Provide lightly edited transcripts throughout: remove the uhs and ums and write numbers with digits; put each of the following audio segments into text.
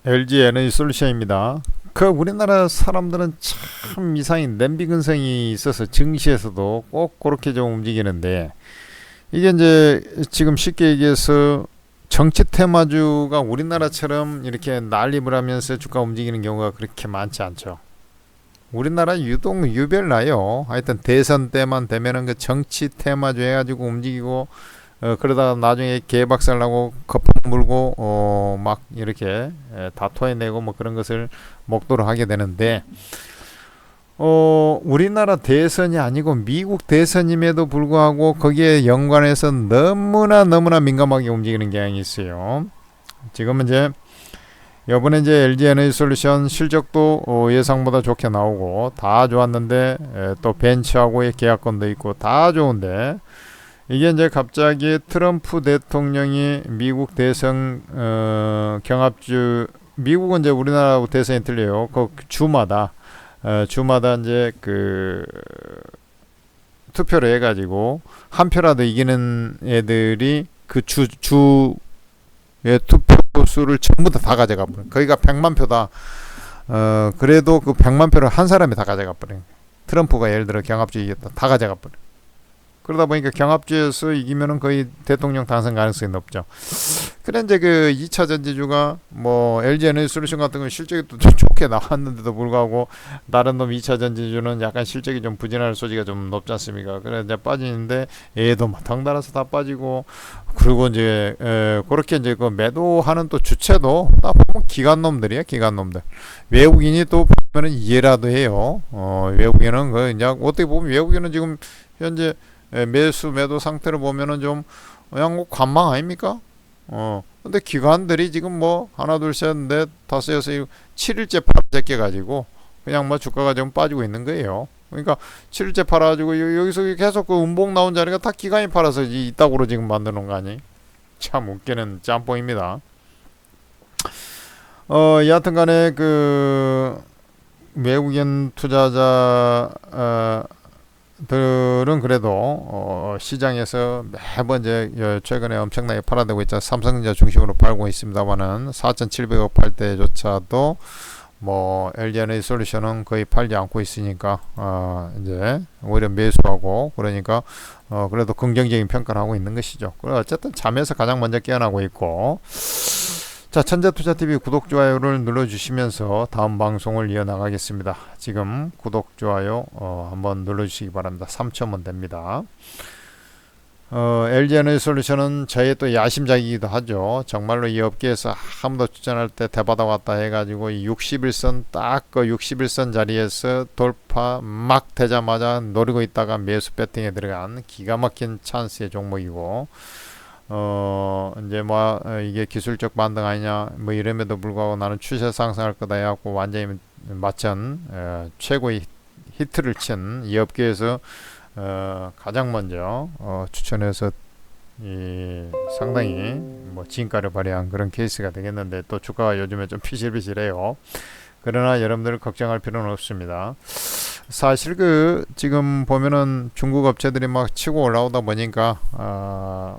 LG 에너지 솔루션입니다. 우리나라 사람들은 참 이상인 냄비 근성이 있어서 증시에서도 꼭 그렇게 좀 움직이는데, 이게 이제 지금 쉽게 얘기해서 정치 테마주가 우리나라처럼 이렇게 난립을 하면서 주가 움직이는 경우가 그렇게 많지 않죠. 우리나라 유독 유별나요. 하여튼 대선 때만 되면은 그 정치 테마주 해가지고 움직이고, 그러다가 나중에 개박살 나고 거품 물고 막 이렇게 다 토해내고 뭐 그런 것을 목도를 하게 되는데, 우리나라 대선이 아니고 미국 대선임에도 불구하고 거기에 연관해서 너무나 민감하게 움직이는 경향이 있어요. 지금은 이제 이번에 이제 LG 에너지 솔루션 실적도 예상보다 좋게 나오고 다 좋았는데, 또 벤처하고의 계약건도 있고 다 좋은데, 이게 이제 갑자기 트럼프 대통령이 미국 대선 경합주, 미국은 이제 우리나라하고 대선이 틀려요. 그 주마다 이제 그 투표를 해가지고 한 표라도 이기는 애들이 그 주의 투표 수를 전부 다 가져가 버려. 거기가 100만 표다. 그래도 그 100만 표를 한 사람이 다 가져가 버려. 트럼프가 예를 들어 경합주 이겼다, 다 가져가 버려. 그러다 보니까 경합주에서 이기면은 거의 대통령 당선 가능성이 높죠. 그래 이제 그 2차 전지주가 뭐 LG 에너지 솔루션 같은 건 실적이 또 좋게 나왔는데도 불구하고 다른 놈 2차 전지주는 약간 실적이 좀 부진할 소지가 좀 높지 않습니까? 그래 이제 빠지는데 얘도 막 덩달아서 다 빠지고, 그리고 이제 그렇게 이제 그 매도하는 또 주체도 딱 보면 기관놈들이야, 기관놈들. 외국인이 또 보면은 이해라도 해요. 외국인은 그 이제 어떻게 보면 외국인은 지금 현재 매도 상태를 보면은 좀 그냥 뭐 관망 아닙니까? 근데 기관들이 지금 뭐 하나 둘 셋 넷 다섯 여섯 일곱 7일째 팔아 가지고 그냥 뭐 주가가 좀 빠지고 있는 거예요. 그러니까 7일째 팔아가지고 여기서 계속 그 음봉 나온 자리가 다 기관이 팔아서 이따구로 지금 만드는 거 아니? 참 웃기는 짬뽕입니다. 여하튼간에 그 외국인 투자자 들은 그래도 시장에서 매번 이제 최근에 엄청나게 팔아대고 있자 삼성전자 중심으로 팔고 있습니다만은 4,700억 팔 때조차도 뭐 LG 에너지 솔루션은 거의 팔지 않고 있으니까 이제 오히려 매수하고, 그러니까 그래도 긍정적인 평가를 하고 있는 것이죠. 그래 어쨌든 잠에서 가장 먼저 깨어나고 있고. 자, 천재투자TV 구독, 좋아요를 눌러주시면서 다음 방송을 이어나가겠습니다. 지금 구독, 좋아요 한번 눌러주시기 바랍니다. 3,000원 됩니다. LG 에너지 솔루션은 저의 또 야심작이기도 하죠. 정말로 이 업계에서 아무도 추천할 때 대바다 왔다 해가지고 61선 딱 그 61선 자리에서 돌파 막 되자마자 노리고 있다가 매수 배팅에 들어간 기가 막힌 찬스의 종목이고, 이제 뭐 이게 기술적 반등 아니냐 뭐 이름에도 불구하고 나는 추세 상승할 거다 해갖고 완전히 마찬 최고의 히트를 친 이 업계에서 가장 먼저 추천해서 이 상당히 뭐 진가를 발휘한 그런 케이스가 되겠는데, 또 주가가 요즘에 좀 피실피실해요. 그러나 여러분들 걱정할 필요는 없습니다. 사실 그 지금 보면은 중국 업체들이 막 치고 올라오다 보니까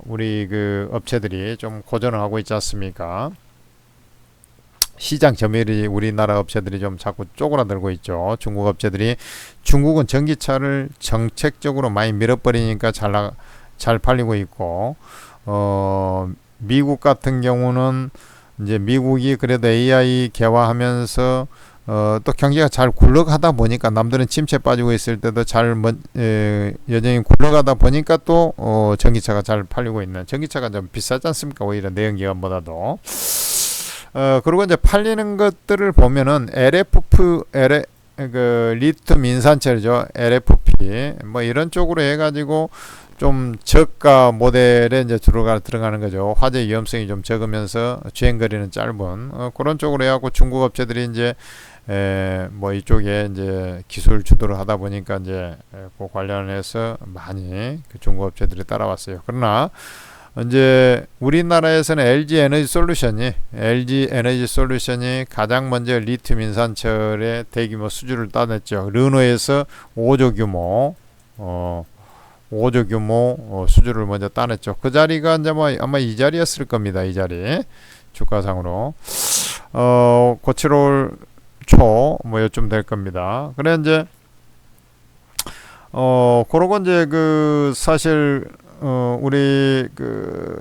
우리 그 업체들이 좀 고전을 하고 있지 않습니까? 시장 점유율이 우리나라 업체들이 좀 자꾸 쪼그라들고 있죠. 중국 업체들이, 중국은 전기차를 정책적으로 많이 밀어버리니까 잘 팔리고 있고, 미국 같은 경우는 이제 미국이 그래도 AI 개화하면서 또 경기가 잘 굴러가다 보니까 남들은 침체 빠지고 있을 때도 여전히 굴러가다 보니까 또 전기차가 잘 팔리고 있는, 전기차가 좀 비싸지 않습니까? 오히려 내연기관보다도. 그리고 이제 팔리는 것들을 보면은 그 리튬 인산철이죠. LFP 뭐 이런 쪽으로 해가지고 좀 저가 모델에 이제 들어가는 거죠. 화재 위험성이 좀 적으면서 주행거리는 짧은 그런 쪽으로 해갖고 중국 업체들이 이제 뭐 이쪽에 이제 기술 주도를 하다 보니까 이제 그 관련해서 많이 그 중국 업체들이 따라왔어요. 그러나 이제 우리나라에서는 LG 에너지 솔루션이 가장 먼저 리튬 인산철의 대규모 수주를 따냈죠. 르노에서 5조 규모 수주를 먼저 따냈죠. 그 자리가 이제 뭐 아마 이 자리였을 겁니다. 이 자리 주가상으로. 그 7월 초 뭐 요쯤 될 겁니다. 그래 이제 그러고 이제 그 사실 우리 그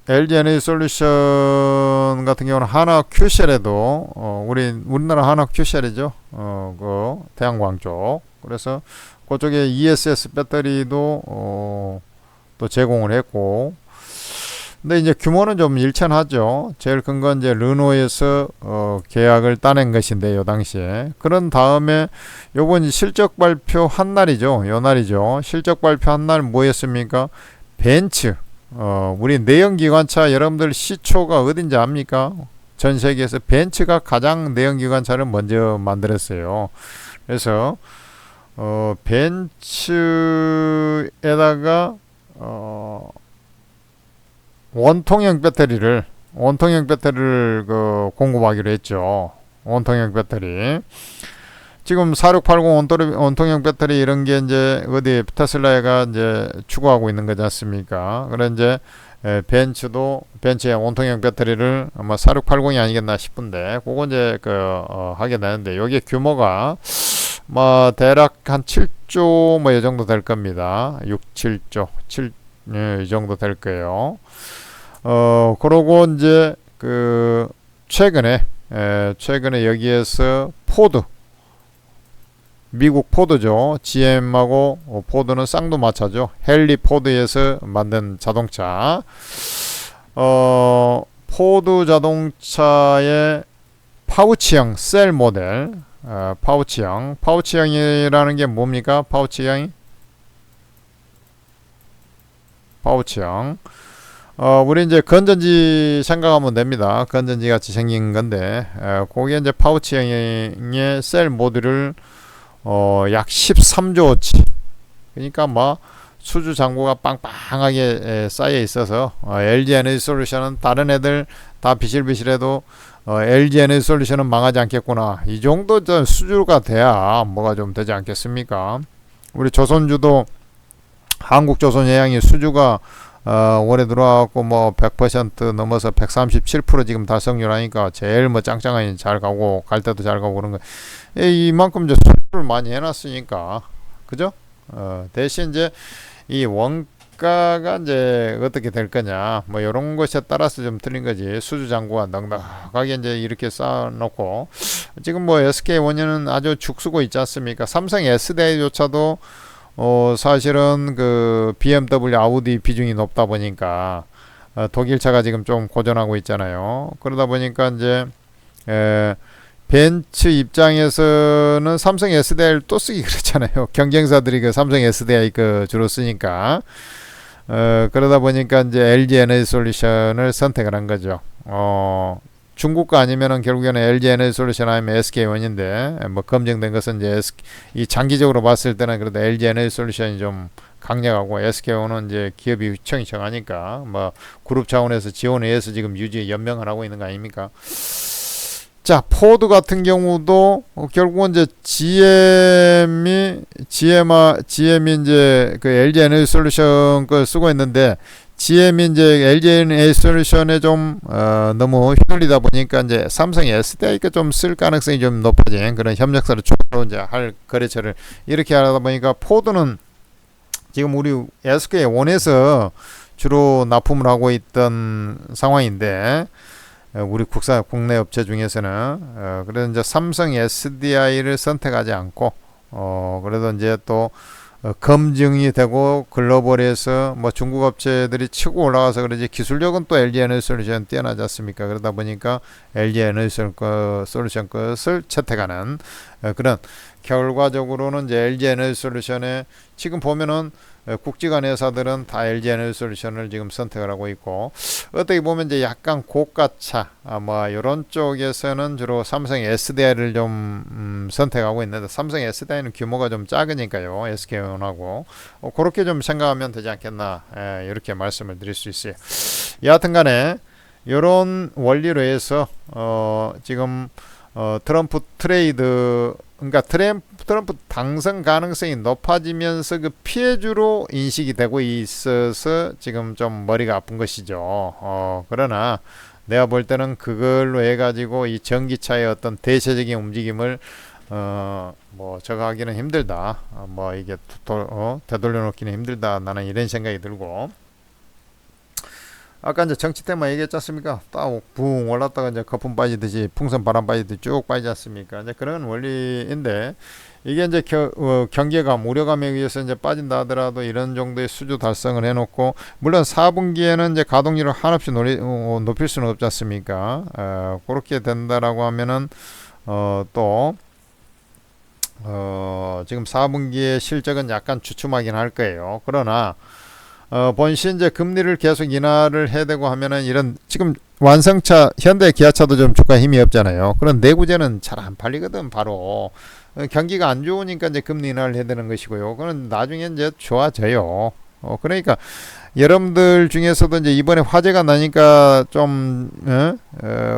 LG 에너지 솔루션 같은 경우는 하나 큐셀에도 우리나라 하나 큐셀이죠. 그 태양광 쪽. 그래서 그쪽에 ESS 배터리도 또 제공을 했고. 근데 이제 규모는 좀 일천하죠. 제일 큰 건 이제 르노에서 계약을 따낸 것인데 요 당시에. 그런 다음에 요번 실적 발표 한 날이죠. 요 날이죠. 실적 발표 한 날 뭐였습니까? 벤츠. 우리 내연기관차 여러분들 시초가 어딘지 압니까? 전 세계에서 벤츠가 가장 내연기관차를 먼저 만들었어요. 그래서 벤츠에다가 원통형 배터리를 그 공급하기로 했죠. 원통형 배터리. 지금 4680 원통형 배터리 이런 게 이제 어디 테슬라가 이제 추구하고 있는 거지 않습니까? 그래 이제 벤츠의 원통형 배터리를 아마 4680이 아니겠나 싶은데 그거 이제 하게 되는데 여기 규모가 뭐 대략 한 7조 뭐 이 정도 될 겁니다. 6, 7조, 이 정도 될 거예요. 그러고 이제 최근에 여기에서 미국 포드죠. GM하고 포드는 쌍두마차죠. 헨리 포드에서 만든 자동차. 포드 자동차의 파우치형 셀 모델. 파우치형이라는 게 뭡니까? 파우치형. 우리 이제 건전지 생각하면 됩니다. 건전지 같이 생긴 건데, 거기에 이제 파우치형의 셀 모듈을 약 13조어치. 그러니까 뭐 수주 잔고가 빵빵하게 쌓여 있어서 LG 에너지 솔루션은 다른 애들 다 비실비실해도 LG 에너지 솔루션은 망하지 않겠구나. 이 정도 수주가 돼야 뭐가 좀 되지 않겠습니까? 우리 조선주도 한국조선해양이 수주가 올해 들어와갖고 뭐 100% 넘어서 137% 지금 달성률 하니까 제일 뭐 짱짱하게 잘 가고 갈 때도 잘 가고 그런 거 이만큼 이제 수주를 많이 해놨으니까 그죠? 대신 이제 이 원가가 이제 어떻게 될 거냐 뭐 이런 것에 따라서 좀 틀린 거지. 수주 잔고가 넉넉하게 이제 이렇게 쌓아놓고 지금 뭐 SK 원유는 아주 죽쓰고 있지 않습니까? 삼성 S대조차도 사실은 그 BMW, 아우디 비중이 높다 보니까 독일차가 지금 좀 고전하고 있잖아요. 그러다 보니까 이제 벤츠 입장에서는 삼성 SDI를 또 쓰기 그랬잖아요. 경쟁사들이 그 삼성 SDI 주로 쓰니까 그러다 보니까 이제 LG 에너지 솔루션을 선택을 한 거죠. 중국 거 아니면은 결국에는 LG 에너지 솔루션 아니면 SK원인데 뭐 검증된 것은 이제 이 장기적으로 봤을 때는 그래도 LG 에너지 솔루션이 좀 강력하고 SK원은 이제 기업이 휘청이 청하니까 뭐 그룹 차원에서 지원을 해서 지금 연명을 하고 있는 거 아닙니까? 자, 포드 같은 경우도 결국은 이제 GM이 이제 그 LG 에너지 솔루션 걸 쓰고 있는데 GM이 이제 LG 에너지 솔루션에 좀 너무 휘둘리다 보니까 이제 삼성이 SDI 좀 쓸 가능성이 좀 높아진 그런 협력사를 추가로 이제 할 거래처를 이렇게 하다 보니까 포드는 지금 우리 SK 원에서 주로 납품을 하고 있던 상황인데. 우리 국내 업체 중에서는 그래서 이제 삼성 SDI를 선택하지 않고 그래도 이제 또 검증이 되고 글로벌에서 뭐 중국 업체들이 치고 올라가서 그러지 기술력은 또 LG 에너지 솔루션 뛰어나지 않습니까? 그러다 보니까 LG 에너지 솔루션 것을 채택하는 그런 결과적으로는 이제 LG 에너지 솔루션에 지금 보면은 국지간 회사들은 다 LG 에너지 솔루션을 지금 선택을 하고 있고 어떻게 보면 이제 약간 고가차 뭐 이런 쪽에서는 주로 삼성 SDI를 좀 선택하고 있는데 삼성 SDI는 규모가 좀 작으니까요. SK온하고 그렇게 좀 생각하면 되지 않겠나 이렇게 말씀을 드릴 수 있어요. 여하튼간에 이런 원리로 해서 지금 트럼프 트레이드 그러니까 트럼프 당선 가능성이 높아지면서 그 피해주로 인식이 되고 있어서 지금 좀 머리가 아픈 것이죠. 그러나 내가 볼 때는 그걸로 해가지고 이 전기차의 어떤 대체적인 움직임을 뭐 저거 하기는 힘들다. 뭐 이게 되돌려 놓기는 힘들다. 나는 이런 생각이 들고. 아까 이제 정치 테마 얘기했지 않습니까? 딱 붕 올랐다가 이제 거품 빠지듯이 풍선 바람 빠지듯이 쭉 빠지지 않습니까? 이제 그런 원리인데 이게 이제 경계감, 우려감에 의해서 이제 빠진다 하더라도 이런 정도의 수주 달성을 해놓고 물론 4분기에는 이제 가동률을 한없이 높일 수는 없지 않습니까? 그렇게 된다라고 하면은 또 지금 4분기의 실적은 약간 주춤하긴 할 거예요. 그러나 본시 이제 금리를 계속 인하를 해야 되고 하면은 이런 지금 완성차 현대 기아차도 좀 주가 힘이 없잖아요. 그런 내구재는 잘 안 팔리거든. 바로 경기가 안 좋으니까 이제 금리 인하를 해야 되는 것이고요. 그건 나중에 이제 좋아져요. 그러니까 여러분들 중에서도 이제 이번에 화재가 나니까 좀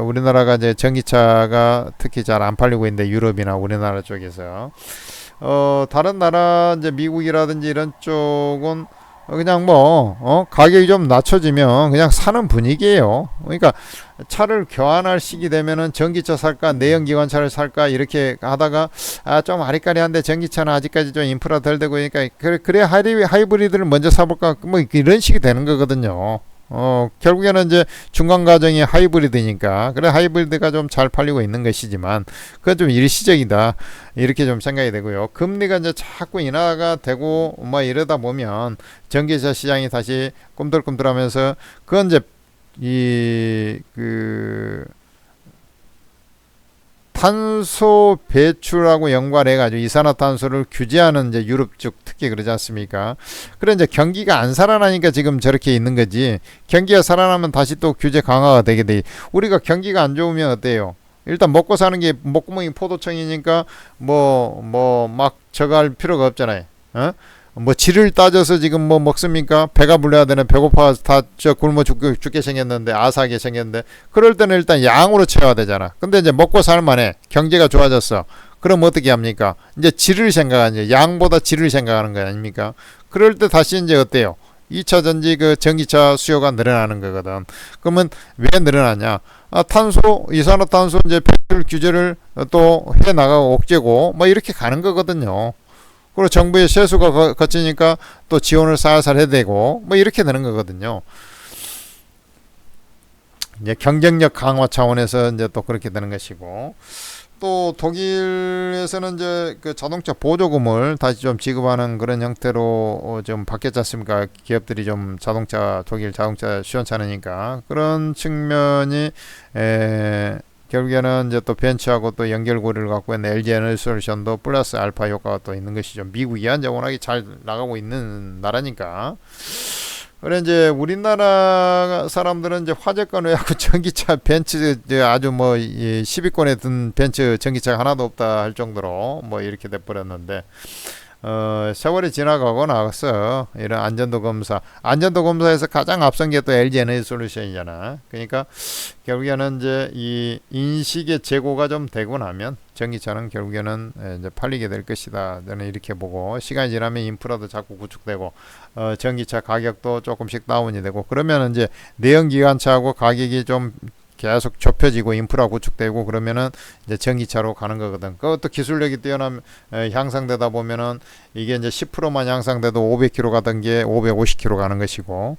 우리나라가 이제 전기차가 특히 잘 안 팔리고 있는데 유럽이나 우리나라 쪽에서 다른 나라 이제 미국이라든지 이런 쪽은 그냥 뭐 가격이 좀 낮춰지면 그냥 사는 분위기예요. 그러니까 차를 교환할 시기 되면은 전기차 살까 내연기관차를 살까 이렇게 하다가 좀 아리까리한데 전기차는 아직까지 좀 인프라 덜 되고 그러니까 그래 하이브리드를 먼저 사볼까 뭐 이런 식이 되는 거거든요. 결국에는 이제 중간 과정이 하이브리드니까 그래 하이브리드가 좀 잘 팔리고 있는 것이지만 그건 좀 일시적이다 이렇게 좀 생각이 되고요. 금리가 이제 자꾸 인하가 되고 뭐 이러다 보면 전기차 시장이 다시 꿈틀꿈틀하면서 그건 이제 탄소 배출하고 연관해 가지고 이산화탄소를 규제하는 이제 유럽 쪽 특히 그러지 않습니까? 그래 이제 경기가 안 살아나니까 지금 저렇게 있는 거지. 경기가 살아나면 다시 또 규제 강화가 되게 돼. 우리가 경기가 안 좋으면 어때요? 일단 먹고 사는 게 목구멍이 포도청이니까 뭐 막 저거 할 필요가 없잖아요. 뭐 질을 따져서 지금 뭐 먹습니까? 배가 불러야 되는 배고파 다 저 굶어 죽게 생겼는데 아사하게 생겼는데 그럴 때는 일단 양으로 채워야 되잖아. 근데 이제 먹고 살만해. 경제가 좋아졌어. 그럼 어떻게 합니까? 이제 질을 생각하는 양보다 질을 생각하는 거 아닙니까? 그럴 때 다시 이제 어때요? 2차 전지 그 전기차 수요가 늘어나는 거거든. 그러면 왜 늘어나냐? 탄소, 이산화탄소 이제 배출 규제를 또 해 나가고 억제고 뭐 이렇게 가는 거거든요. 그리고 정부의 세수가 거치니까 또 지원을 살살 해야 되고 뭐 이렇게 되는 거거든요. 이제 경쟁력 강화 차원에서 이제 또 그렇게 되는 것이고 또 독일에서는 이제 그 자동차 보조금을 다시 좀 지급하는 그런 형태로 좀 바뀌었지 않습니까? 기업들이 좀 독일 자동차 시원찮으니까 그런 측면이 결국에는 이제 또 벤츠하고 또 연결고리를 갖고 있는 LG 에너지 솔루션도 플러스 알파 효과가 또 있는 것이죠. 미국이 이제 워낙에 잘 나가고 있는 나라니까. 그래 이제 우리나라 사람들은 이제 화재권 외하고 전기차 벤츠 아주 뭐 10위권에 든 벤츠 전기차가 하나도 없다 할 정도로 뭐 이렇게 돼버렸는데 세월이 지나가고 나서 이런 안전도 검사에서 가장 앞선 게 또 LG 에너지 솔루션이잖아. 그러니까 결국에는 이제 이 인식의 재고가 좀 되고 나면 전기차는 결국에는 이제 팔리게 될 것이다. 저는 이렇게 보고 시간이 지나면 인프라도 자꾸 구축되고 전기차 가격도 조금씩 다운이 되고 그러면 이제 내연기관차하고 가격이 좀 계속 좁혀지고 인프라 구축되고 그러면은 이제 전기차로 가는 거거든. 그것도 기술력이 뛰어나면 향상되다 보면은 이게 이제 10%만 향상돼도 500km 가던 게 550km 가는 것이고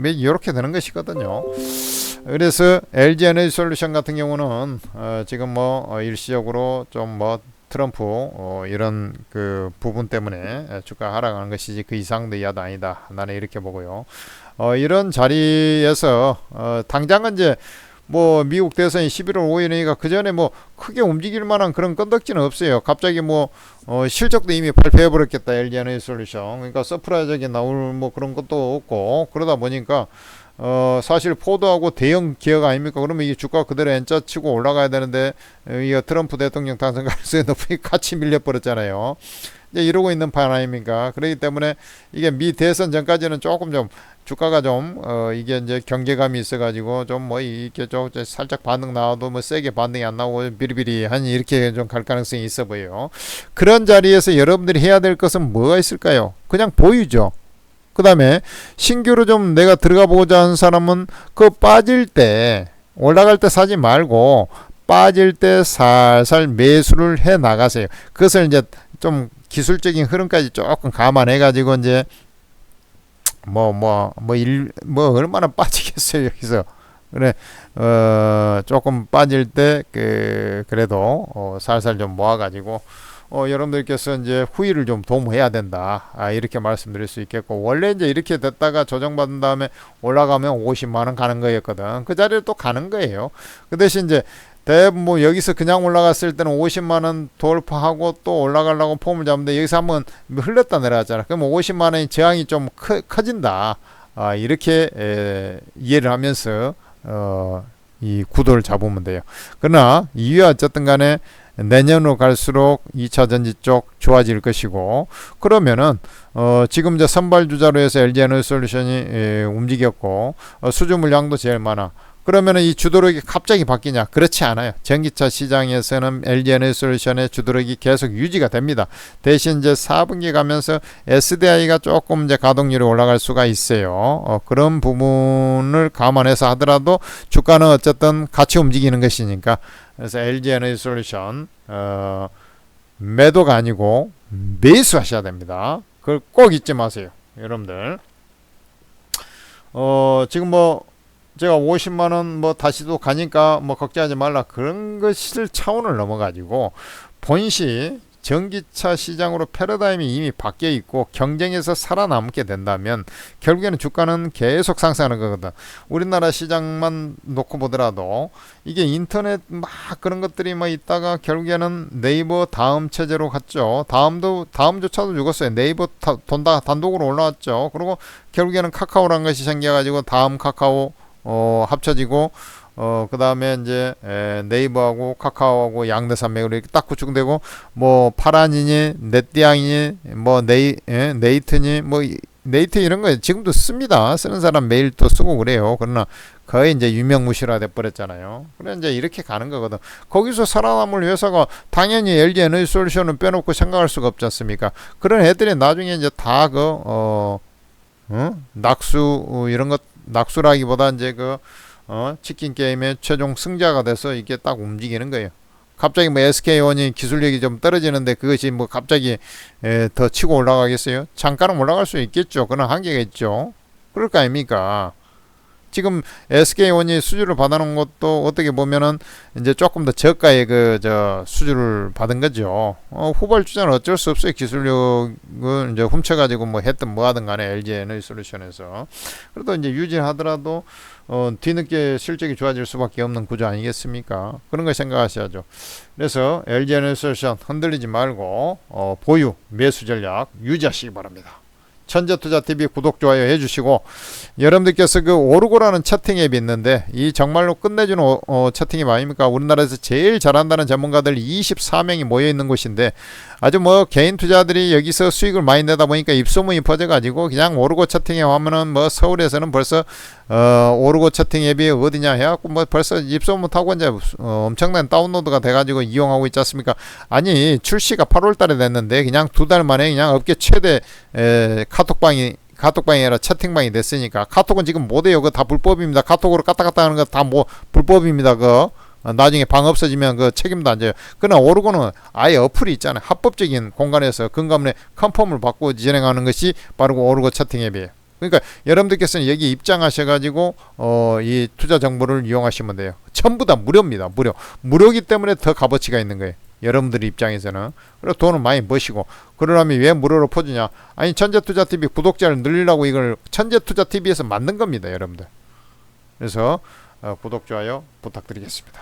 이렇게 되는 것이거든요. 그래서 LG 에너지 솔루션 같은 경우는 지금 뭐 일시적으로 좀 뭐 트럼프 이런 그 부분 때문에 주가 하락하는 것이지 그 이상도 이하도 아니다. 나는 이렇게 보고요. 이런 자리에서 당장은 이제 뭐 미국 대선이 11월 5일이니까 그 전에 뭐 크게 움직일 만한 그런 건덕지는 없어요. 갑자기 뭐 실적도 이미 발표해 버렸겠다. LG 에너지 솔루션. 그러니까 서프라이즈하게 나올 뭐 그런 것도 없고 그러다 보니까 사실 포도하고 대형 기업 아닙니까? 그러면 이게 주가 그대로 N자 치고 올라가야 되는데 이 트럼프 대통령 당선 가능성이 높이 같이 밀려버렸잖아요. 이제 이러고 있는 판 아닙니까? 그렇기 때문에 이게 미 대선 전까지는 조금 좀 주가가 좀 이게 이제 경계감이 있어가지고 좀 뭐 이렇게 좀 살짝 반등 나와도 뭐 세게 반등이 안 나오고 비리비리한 이렇게 좀 갈 가능성이 있어 보여요. 그런 자리에서 여러분들이 해야 될 것은 뭐가 있을까요? 그냥 보유죠. 그 다음에 신규로 좀 내가 들어가 보고자 하는 사람은 그 빠질 때 올라갈 때 사지 말고 빠질 때 살살 매수를 해 나가세요. 그것을 이제 좀 기술적인 흐름까지 조금 감안해 가지고 이제 얼마나 빠지겠어요 여기서. 그래 조금 빠질 때 그래도 살살 좀 모아가지고 여러분들께서 이제 후위를 좀 도모해야 된다. 이렇게 말씀드릴 수 있겠고, 원래 이제 이렇게 됐다가 조정받은 다음에 올라가면 50만 원 가는 거였거든. 그 자리를 또 가는 거예요. 그 대신 이제 대부분 뭐 여기서 그냥 올라갔을 때는 50만 원 돌파하고 또 올라가려고 폼을 잡는데 여기서 한번 흘렀다 내려갔잖아. 그러면 50만 원이 저항이 좀 커진다. 이렇게 이해를 하면서 이 구도를 잡으면 돼요. 그러나 이유야 어쨌든 간에 내년으로 갈수록 2차 전지 쪽 좋아질 것이고, 그러면은 지금 이제 선발 주자로 해서 LG에너지솔루션이 움직였고 수주 물량도 제일 많아. 그러면은 이 주도력이 갑자기 바뀌냐? 그렇지 않아요. 전기차 시장에서는 LG에너지솔루션의 주도력이 계속 유지가 됩니다. 대신 이제 4분기 가면서 SDI가 조금 이제 가동률이 올라갈 수가 있어요. 그런 부분을 감안해서 하더라도 주가는 어쨌든 같이 움직이는 것이니까, 그래서 LG에너지솔루션 매도가 아니고 매수하셔야 됩니다. 그걸 꼭 잊지 마세요, 여러분들. 지금 뭐 제가 50만원 뭐 다시도 가니까 뭐 걱정하지 말라 그런 것을 차원을 넘어가지고 본시 전기차 시장으로 패러다임이 이미 바뀌어 있고 경쟁에서 살아남게 된다면 결국에는 주가는 계속 상승하는 거거든. 우리나라 시장만 놓고 보더라도 이게 인터넷 막 그런 것들이 뭐 있다가 결국에는 네이버 다음 체제로 갔죠. 다음조차도 죽었어요. 네이버 단독으로 올라왔죠. 그리고 결국에는 카카오라는 것이 생겨가지고 다음 카카오 합쳐지고 그 다음에 이제 네이버하고 카카오하고 양대산맥으로 이렇게 딱 구축되고, 뭐 파란이니 넷띠앙이니 뭐 네이트니 뭐 네이트 이런 거 지금도 씁니다. 쓰는 사람 매일 또 쓰고 그래요. 그러나 거의 이제 유명무실화 돼 버렸잖아요. 그래 이제 이렇게 가는 거거든. 거기서 살아남을 회사가 당연히 LG에너지솔루션은 빼놓고 생각할 수가 없지 않습니까? 그런 애들이 나중에 이제 다 낙수 이런 것, 낙수라기보다 이제 치킨 게임의 최종 승자가 돼서 이게 딱 움직이는 거예요. 갑자기 뭐 SK온이 기술력이 좀 떨어지는데 그것이 뭐 갑자기 더 치고 올라가겠어요? 잠깐은 올라갈 수 있겠죠. 그런 한계가 있죠. 그럴 거 아닙니까? 지금 SK온이 수주를 받아놓은 것도 어떻게 보면은 이제 조금 더 저가의 수주를 받은 거죠. 후발주자는 어쩔 수 없어요. 기술력을 이제 훔쳐가지고 뭐 했든 뭐 하든 간에 LG에너지솔루션에서. 그래도 이제 유지하더라도 뒤늦게 실적이 좋아질 수밖에 없는 구조 아니겠습니까? 그런 거 생각하셔야죠. 그래서 LG에너지솔루션 흔들리지 말고 보유, 매수 전략 유지하시기 바랍니다. 천재투자TV 구독, 좋아요 해주시고, 여러분들께서 그 오르고라는 채팅 앱이 있는데 이 정말로 끝내주는 채팅 앱 아닙니까? 우리나라에서 제일 잘한다는 전문가들 24명이 모여있는 곳인데 아주 뭐 개인 투자들이 여기서 수익을 많이 내다 보니까 입소문이 퍼져가지고 그냥 오르고 채팅 앱 하면은 뭐 서울에서는 벌써 오르고 채팅 앱이 어디냐 해갖고 뭐 벌써 입소문 타고 이제 엄청난 다운로드가 돼가지고 이용하고 있지 않습니까? 아니 출시가 8월달에 됐는데 그냥 2달 만에 그냥 업계 최대 카톡방이 아니라 채팅방이 됐으니까, 카톡은 지금 못해요. 그거 다 불법입니다. 카톡으로 갔다 하는 거 다 뭐 불법입니다. 나중에 방 없어지면 그 책임도 안 져요. 그러나 오르고는 아예 어플이 있잖아요. 합법적인 공간에서 금감원에 컨펌을 받고 진행하는 것이 바로 오르고 채팅 앱이에요. 그러니까 여러분들께서는 여기 입장하셔가지고 이 투자 정보를 이용하시면 돼요. 전부 다 무료입니다. 무료이기 때문에 더 값어치가 있는 거예요. 여러분들 입장에서는. 그래서 돈을 많이 버시고. 그러려면 왜 무료로 퍼주냐? 아니 천재투자TV 구독자를 늘리려고 이걸 천재투자TV에서 만든 겁니다, 여러분들. 그래서 구독, 좋아요 부탁드리겠습니다.